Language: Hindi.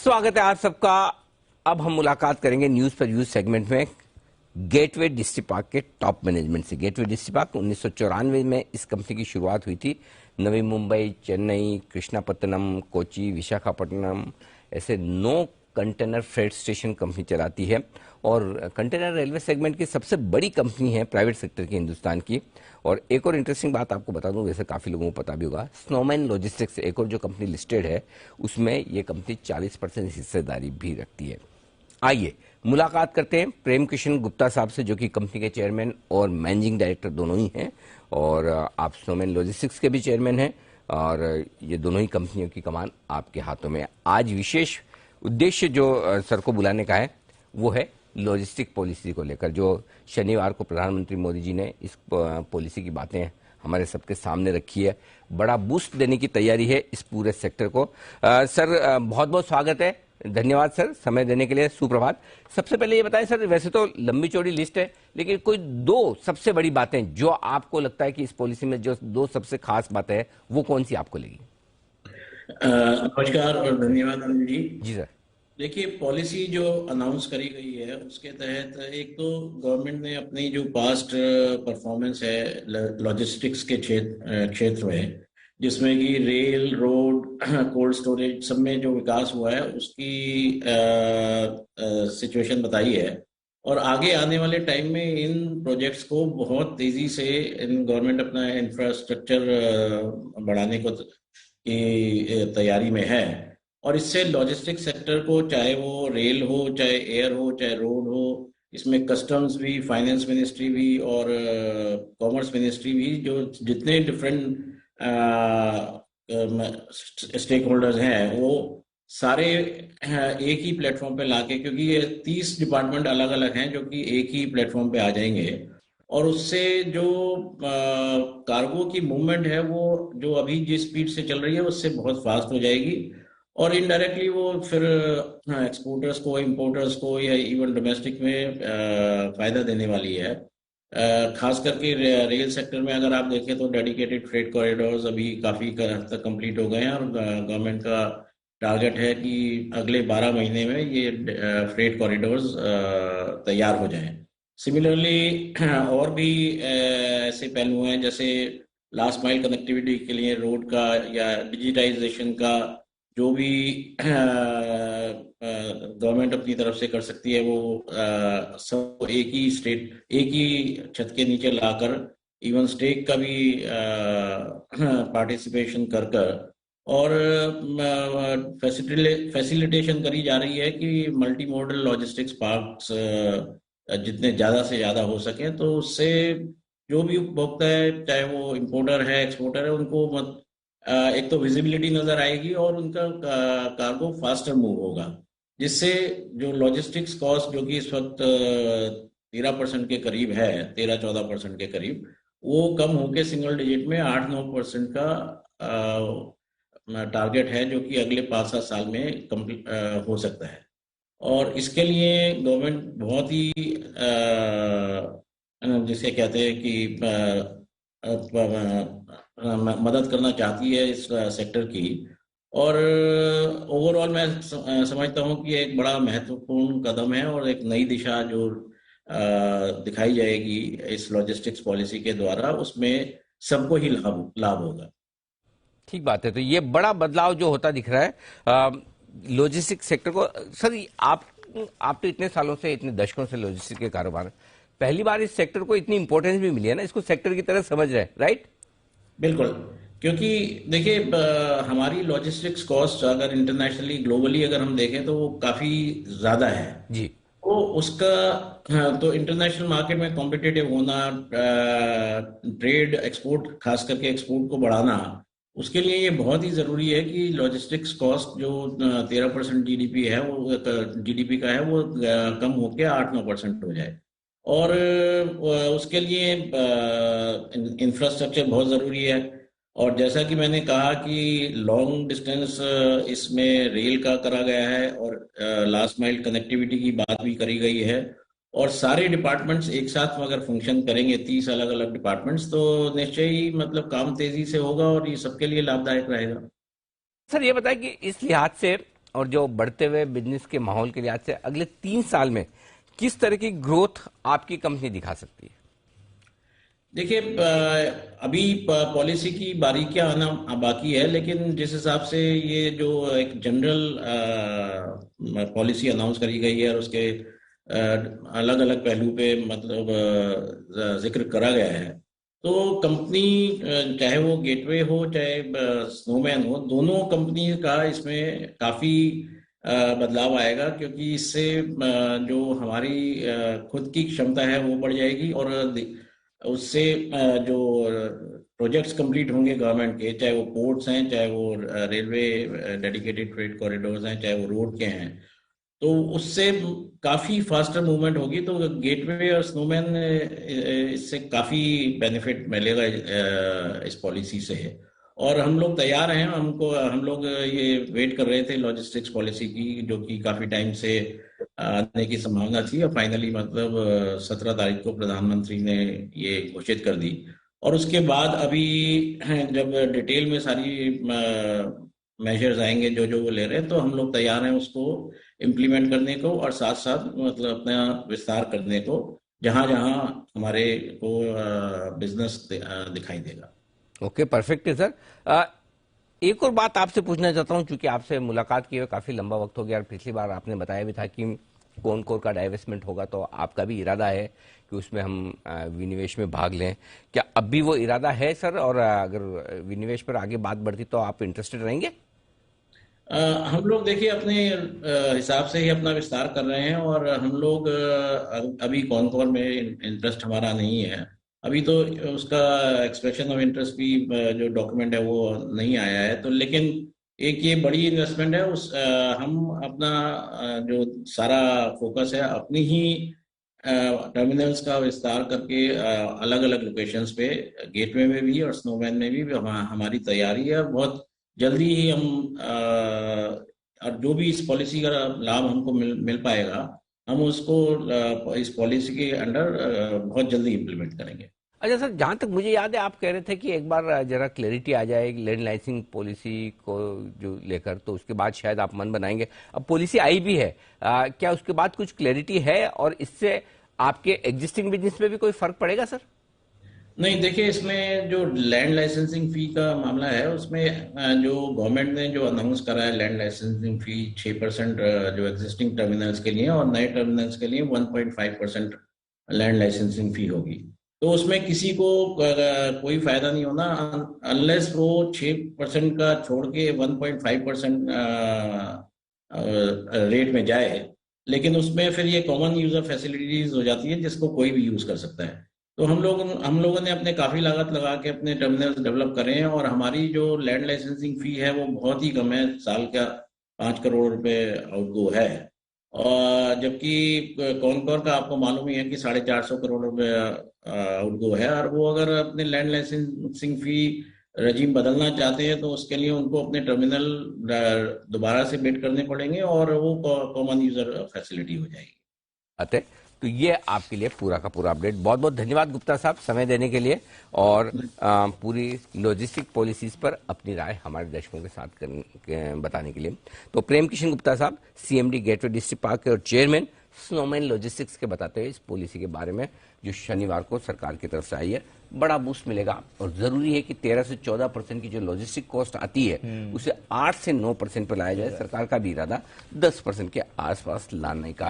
स्वागत है आप सबका। अब हम मुलाकात करेंगे न्यूज पर यूज सेगमेंट में गेटवे डिस्ट्रीपार्क के टॉप मैनेजमेंट से। गेटवे डिस्ट्रीपार्क 1994 में इस कंपनी की शुरुआत हुई थी। नवी मुंबई, चेन्नई, कृष्णापट्टनम, कोची, विशाखापट्टनम ऐसे 9 कंटेनर फ्रेट स्टेशन कंपनी चलाती है और कंटेनर रेलवे सेगमेंट की सबसे बड़ी कंपनी है प्राइवेट सेक्टर की हिंदुस्तान की। और एक और इंटरेस्टिंग बात आपको बता दूं, वैसे काफ़ी लोगों को पता भी होगा, स्नोमैन लॉजिस्टिक्स एक और जो कंपनी लिस्टेड है उसमें ये कंपनी 40% हिस्सेदारी भी रखती है। आइए मुलाकात करते हैं प्रेम किशन गुप्ता साहब से, जो कि कंपनी के चेयरमैन और मैनेजिंग डायरेक्टर दोनों ही हैं, और आप स्नोमैन लॉजिस्टिक्स के भी चेयरमैन हैं और ये दोनों ही कंपनियों की कमान आपके हाथों में। आज विशेष उद्देश्य जो सर को बुलाने का है वो है लॉजिस्टिक पॉलिसी को लेकर, जो शनिवार को प्रधानमंत्री मोदी जी ने इस पॉलिसी की बातें हमारे सबके सामने रखी है। बड़ा बूस्ट देने की तैयारी है इस पूरे सेक्टर को। सर बहुत बहुत स्वागत है, धन्यवाद सर समय देने के लिए। सुप्रभात। सबसे पहले ये बताएं सर, वैसे तो लंबी चौड़ी लिस्ट है लेकिन कोई 2 सबसे बड़ी बातें जो आपको लगता है कि इस पॉलिसी में जो 2 सबसे खास बातें हैं वो कौन सी आपको लगी? नमस्कार और धन्यवाद अनिल जी। जी सर। देखिए, पॉलिसी जो अनाउंस करी गई है उसके तहत एक तो गवर्नमेंट ने अपनी जो पास्ट परफॉर्मेंस है लॉजिस्टिक्स के क्षेत्र में, जिसमें कि रेल, रोड, कोल्ड स्टोरेज सब में जो विकास हुआ है उसकी सिचुएशन बताई है। और आगे आने वाले टाइम में इन प्रोजेक्ट्स को बहुत तेजी से इन गवर्नमेंट अपना इंफ्रास्ट्रक्चर बढ़ाने को की तैयारी में है। और इससे लॉजिस्टिक सेक्टर को, चाहे वो रेल हो, चाहे एयर हो, चाहे रोड हो, इसमें कस्टम्स भी, फाइनेंस मिनिस्ट्री भी और कॉमर्स मिनिस्ट्री भी, जो जितने डिफरेंट स्टेक होल्डर्स हैं वो सारे एक ही प्लेटफॉर्म पे लाके, क्योंकि ये 30 डिपार्टमेंट अलग अलग हैं जो कि एक ही प्लेटफॉर्म पे आ जाएंगे। और उससे जो कार्गो की मूवमेंट है वो जो अभी जिस स्पीड से चल रही है उससे बहुत फास्ट हो जाएगी। और इनडायरेक्टली वो फिर एक्सपोर्टर्स को, इंपोर्टर्स को या इवन डोमेस्टिक में फायदा देने वाली है। खास करके रेल सेक्टर में अगर आप देखें तो डेडिकेटेड फ्रेट कॉरिडोर्स अभी काफ़ी हद तक कंप्लीट हो गए हैं और गवर्नमेंट का टारगेट है कि अगले 12 महीने में ये फ्रेट कॉरिडोर्स तैयार हो जाएं। सिमिलरली और भी ऐसे पहलू हैं, जैसे लास्ट माइल कनेक्टिविटी के लिए रोड का या डिजिटाइजेशन का जो भी गवर्नमेंट अपनी तरफ से कर सकती है वो सब एक ही छत के नीचे लाकर इवन स्टेक का भी पार्टिसिपेशन कर कर और फैसिलिटेशन करी जा रही है कि मल्टी मॉडल लॉजिस्टिक्स पार्क्स जितने ज़्यादा से ज़्यादा हो सके, तो उससे जो भी उपभोक्ता है, चाहे वो इम्पोर्टर है, एक्सपोर्टर है, उनको एक तो विजिबिलिटी नजर आएगी और उनका कार्गो फास्टर मूव होगा, जिससे जो लॉजिस्टिक्स कॉस्ट जो कि इस वक्त 13% के करीब है, 13-14% के करीब, वो कम होकर सिंगल डिजिट में 8-9% का टारगेट है, जो कि अगले 5-7 साल में कंप्लीट हो सकता है। और इसके लिए गवर्नमेंट बहुत ही जिसे कहते हैं कि मदद करना चाहती है इस सेक्टर की। और ओवरऑल मैं समझता हूँ कि एक बड़ा महत्वपूर्ण कदम है और एक नई दिशा जो दिखाई जाएगी इस लॉजिस्टिक्स पॉलिसी के द्वारा, उसमें सबको ही लाभ होगा। ठीक बात है। तो ये बड़ा बदलाव जो होता दिख रहा है लॉजिस्टिक सेक्टर को। सर आप तो इतने सालों से, इतने दशकों से लॉजिस्टिक के कारोबार में, पहली बार इस सेक्टर को इतनी इंपॉर्टेंस भी मिली है ना, इसको सेक्टर की तरह समझ रहे हैं, राइट? बिल्कुल, क्योंकि देखिए हमारी लॉजिस्टिक्स कॉस्ट अगर इंटरनेशनली, ग्लोबली अगर हम देखें तो वो काफी ज्यादा है जी। तो उसका तो इंटरनेशनल मार्केट में कॉम्पिटिटिव होना, ट्रेड, एक्सपोर्ट, खास करके एक्सपोर्ट को बढ़ाना, उसके लिए ये बहुत ही जरूरी है कि लॉजिस्टिक्स कॉस्ट जो 13% जीडीपी है, वो जीडीपी का है, वो कम होकर 8-9% हो जाए। और उसके लिए इंफ्रास्ट्रक्चर बहुत ज़रूरी है। और जैसा कि मैंने कहा कि लॉन्ग डिस्टेंस इसमें रेल का करा गया है और लास्ट माइल कनेक्टिविटी की बात भी करी गई है। और सारे डिपार्टमेंट्स एक साथ अगर फंक्शन करेंगे, 30 अलग अलग डिपार्टमेंट्स, तो निश्चय ही मतलब काम तेजी से होगा और ये सबके लिए लाभदायक रहेगा। सर ये बताएं कि इस लिहाज से और जो बढ़ते हुए बिजनेस के माहौल के लिहाज से अगले 3 साल में किस तरह की ग्रोथ आपकी कंपनी दिखा सकती है? देखिए, अभी पॉलिसी की बारीकियां आना बाकी है, लेकिन जिस हिसाब से ये जो एक जनरल पॉलिसी अनाउंस करी गई है और उसके अलग अलग पहलू पे मतलब जिक्र करा गया है, तो कंपनी चाहे वो गेटवे हो चाहे स्नोमैन हो, दोनों कंपनी का इसमें काफी बदलाव आएगा, क्योंकि इससे जो हमारी खुद की क्षमता है वो बढ़ जाएगी, और उससे जो प्रोजेक्ट्स कंप्लीट होंगे गवर्नमेंट के, चाहे वो पोर्ट्स हैं, चाहे वो रेलवे डेडिकेटेड फ्रेट कॉरिडोर्स हैं, चाहे वो रोड के हैं, तो उससे काफी फास्टर मूवमेंट होगी। तो गेटवे और स्नोमैन इससे काफी बेनिफिट मिलेगा इस पॉलिसी से। और हम लोग तैयार हैं, हम लोग ये वेट कर रहे थे लॉजिस्टिक्स पॉलिसी की, जो कि काफी टाइम से आने की संभावना थी, और फाइनली मतलब 17 तारीख को प्रधानमंत्री ने ये घोषित कर दी। और उसके बाद अभी जब डिटेल में सारी मेजर्स आएंगे जो जो वो ले रहे हैं, तो हम लोग तैयार हैं उसको इम्प्लीमेंट करने को, और साथ साथ मतलब अपना विस्तार करने को जहां जहां हमारे को बिजनेस दिखाई देगा। ओके, परफेक्ट है सर। एक और बात आपसे पूछना चाहता हूं, क्योंकि आपसे मुलाकात किए हुए काफी लंबा वक्त हो गया और पिछली बार आपने बताया भी था कि कौन का डाइवेस्टमेंट होगा, तो आपका भी इरादा है कि उसमें हम विनिवेश में भाग लें। क्या अब भी वो इरादा है सर? और अगर विनिवेश पर आगे बात बढ़ती तो आप इंटरेस्टेड रहेंगे? हम लोग देखिए अपने हिसाब से ही अपना विस्तार कर रहे हैं, और हम लोग अभी कौन में इंटरेस्ट हमारा नहीं है। अभी तो उसका एक्सप्रेशन ऑफ इंटरेस्ट भी जो डॉक्यूमेंट है वो नहीं आया है। तो लेकिन एक ये बड़ी इन्वेस्टमेंट है, हम अपना जो सारा फोकस है अपनी ही टर्मिनल्स का विस्तार करके अलग अलग लोकेशंस पे, गेटवे में भी और स्नोमैन में भी हमारी तैयारी है। बहुत जल्दी ही हम और जो भी इस पॉलिसी का लाभ हमको मिल पाएगा, हम उसको इस पॉलिसी के अंडर बहुत जल्दी इम्प्लीमेंट करेंगे। अच्छा सर, जहां तक मुझे याद है आप कह रहे थे कि एक बार जरा क्लैरिटी आ जाए लैंड लाइसेंसिंग पॉलिसी को जो लेकर, तो उसके बाद शायद आप मन बनाएंगे। अब पॉलिसी आई भी है, क्या उसके बाद कुछ क्लैरिटी है और इससे आपके एग्जिस्टिंग बिजनेस में भी कोई फर्क पड़ेगा सर? नहीं, देखिए इसमें जो लैंड लाइसेंसिंग फी का मामला है, उसमें जो गवर्नमेंट ने जो अनाउंस करा है लैंड लाइसेंसिंग फी 6% जो एग्जिस्टिंग टर्मिनल्स के लिए, और नए टर्मिनल्स के लिए 1.5% लैंड लाइसेंसिंग फी होगी। तो उसमें किसी को कोई फायदा नहीं होना अनलेस वो 6% का छोड़ के 1.5% रेट में जाए। लेकिन उसमें फिर ये कॉमन यूजर फैसिलिटीज हो जाती है जिसको कोई भी यूज कर सकता है। तो हम लोगों ने अपने काफी लागत लगा के अपने टर्मिनल्स डेवलप करे हैं, और हमारी जो लैंड लाइसेंसिंग फी है वो बहुत ही कम है, साल का 5 करोड़ रुपए आउटगो है। और जबकि कॉनकॉर का आपको मालूम ही है कि 450 करोड़ रुपए आउटगो है, और वो अगर अपने लैंड लाइसेंसिंग फी रजीम बदलना चाहते हैं तो उसके लिए उनको अपने टर्मिनल दोबारा से बिड करने पड़ेंगे, और वो कॉमन यूजर फैसिलिटी हो जाएगी। अतः तो ये आपके लिए पूरा का पूरा अपडेट। बहुत बहुत धन्यवाद गुप्ता साहब समय देने के लिए, और पूरी लॉजिस्टिक पॉलिसीज पर अपनी राय हमारे दर्शकों के साथ बताने के लिए। तो प्रेम किशन गुप्ता साहब, सीएमडी गेटवे डिस्ट्रिक्ट पार्क के और चेयरमैन स्नोमैन लॉजिस्टिक्स के बताते हुए इस पॉलिसी के बारे में जो शनिवार को सरकार की तरफ से आई है, बड़ा बूस्ट मिलेगा। और जरूरी है कि 13 से 14% की जो लॉजिस्टिक कॉस्ट आती है उसे 8 से 9% पर लाया जाए। सरकार का भी इरादा 10% के आसपास लाने का